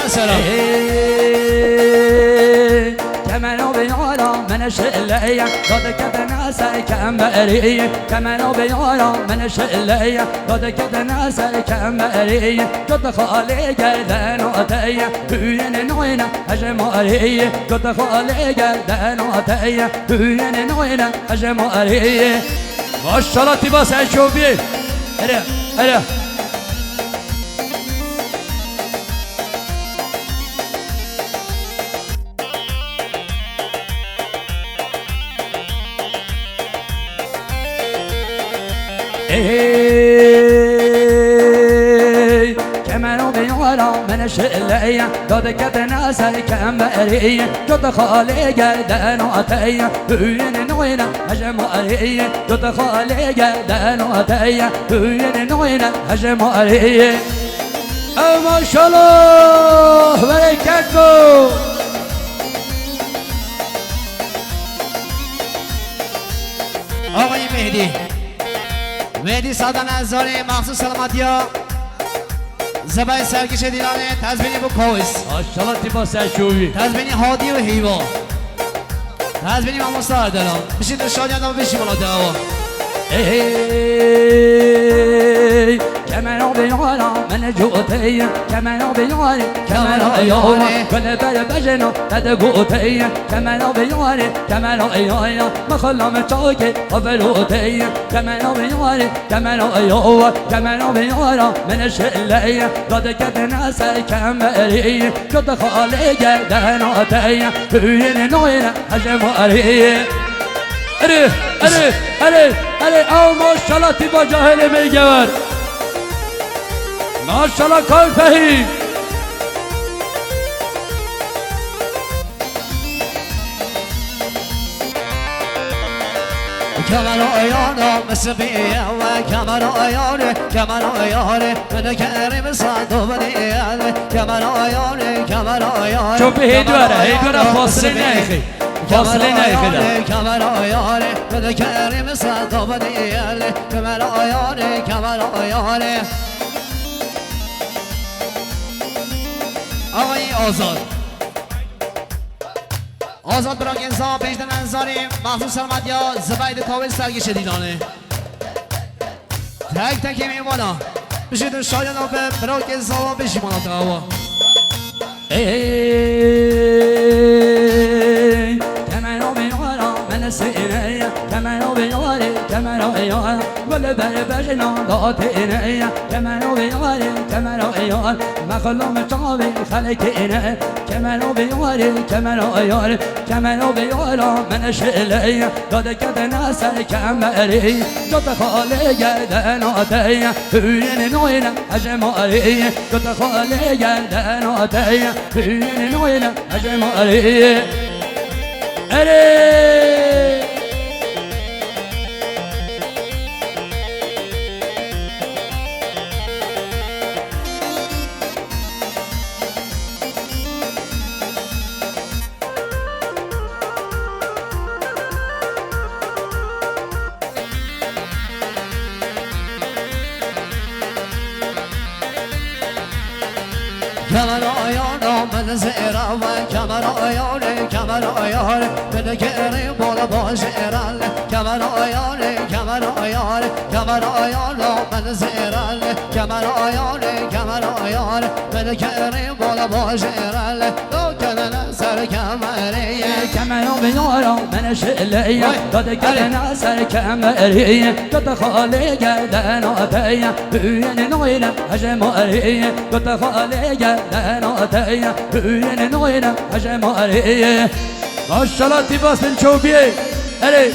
سلام كمانو بيارا من الشلية ضد كدنا سكمري كمانو بيارا من الشلية ضد كدنا سكمري ضد خالي جردان وتيا بين نوينا أجمري ضد خالي جردان وتيا بين نوينا أجمري ما شاء الله تباس عشوبي هلا هلا كمانو بيورا من الشلية ضد كدنا سكمري ضد خالي جردان وتيا بين نوينا أجمري ضد خالي جردان وتيا بين نوينا أجمري ما شاء الله بركاتكم آقای مهدی سادن ازاری مخصوص سلامتی ها زبای سرکش دیلانه تزبینی بو کویس ماشاءالله تیباس عشوبی تزبینی هادی و هیوا تزبینی من مستعد دارم بشید شادی آدم بشیم الا دعوا كمانو بيورا من جوتي كمانو بيوري كمانو بيوري كل بجنو تدقوتي كمانو بيوري كمانو بيوري ما خلهم تشوكي وفلوتي كمانو بيوري كمانو بيوري كمانو بيورا من الشلية ضد كدنا سكمري ضد خالي جردانوتي بين نوينا أجمري أري أو ما شاء الله تبا جاهل ميجور ما شاء الله كل فهيم كمان عيونه مسبيه وكمان عيونه كمان عيونه من كريم صادو بديال كمان عيونه شوف هيدورا فاصلين يا اخي فاصلين يا اخي كمان عيونه من كريم صادو بديال كمان عيونه آقای آزاد براک انسان پیشتن انصاری مخصوص سلامتی ها زباید کاوی سرگیش دیلانه تک تک میمانا بشید شایان ها به براک انسان بشیمانا تقوا كمانو بيورا من السينية كمانو بيوري كمانو بيورا ولا بجنا ضاتينية كمانو بيوري كمانو بيورا ما خلهم تشوبي خليكينا كمانو بيوري كمانو بيوري كمانو بيورا من الشلية ضد كدنا سكمري ضد خالي جردانوتي بين نوينا أجمري ضد خالي جردانوتي بين نوينا أجمري أري كمان عيونه من زيرا وكمان عيونه من كريم ولا باشيران كمان عيونه من زيرا كمان عيونه من كريم ولا باشيران لو كان سر كمري كمانو بيورا من الشلية ضد كدنا سكمري ضد خالي جردانوتي بين نوينا أجمري ضد خالي جردانوتي بين نوينا أجمري ما شاء الله تباس من شوبيه أري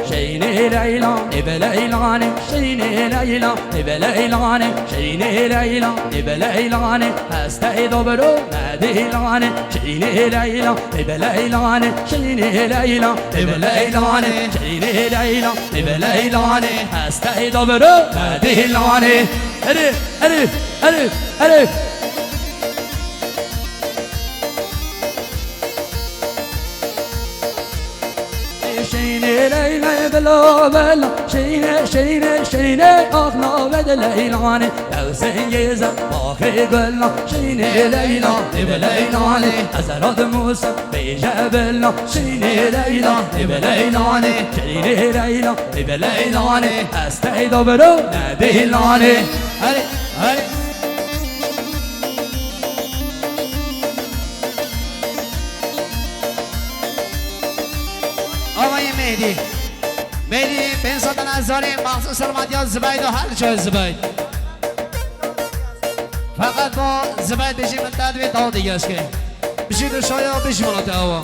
شيني ليلى نبليلاني شيني ليلى نبليلاني شيني ليلى نبليلاني استعيد برو دیلانه شینی لیلا به لیلانه شینی لیلا به لیلانه شینی لیلا به لیلانه هسته دبرو دیلانه اره اره اره اره شینه لیلا بلا بلا شینه شینه شینه آخنا بد لیلانه دوسن یزم باخی گلنا شینه لیلا به لیلانه حضرات موسی بیجه بلا شینه لیلا به لیلانه شینه لیلا به لیلانه هسته دبرو ندیلانه هلی هلی آقای مهدی بنسات نظاری مخصوص سلامتی زبید و هر جای زبید فقط با زبید بشیم تدوید داو دیگه است که بشید و شایا بشیم مناطه هوا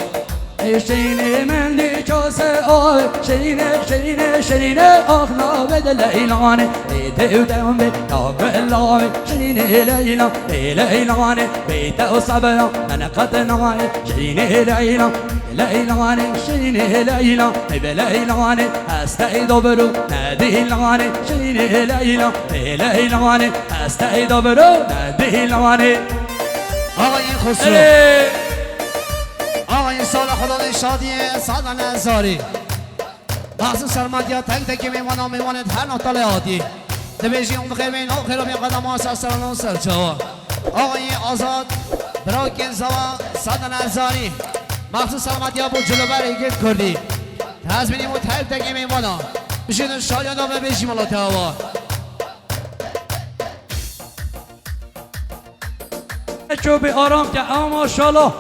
شینه من دی چوسه آه شینه شینه شینه آخنا بد لیلانه دیو دیوم بی تاگلانه شینه لیلا لیلانه بیت و صبرا من قطنانه شینه لیلا لیلانه شینه لیلا لیلانه هسته دبرو ندیلانه شینه لیلا لیلانه هسته دبرو ندیلانه آقای خسرو آقای سال خدا شادی سادن انصاری مخصوص سلامتی ها تک تک میوان ها میوانت هر نقطه عادی دبیجی اون بخیر بین آخر و بین قدم ها سرسران و سرچوا آقای آزاد براکن زوا سادن انصاری مخصوص سلامتی ها بود جلو بر ایگت کردی تزمینی بود تک تک میوان ها بشید شایان ها ببیجی ملاته هوا چوبی آرام که اما ماشاءالله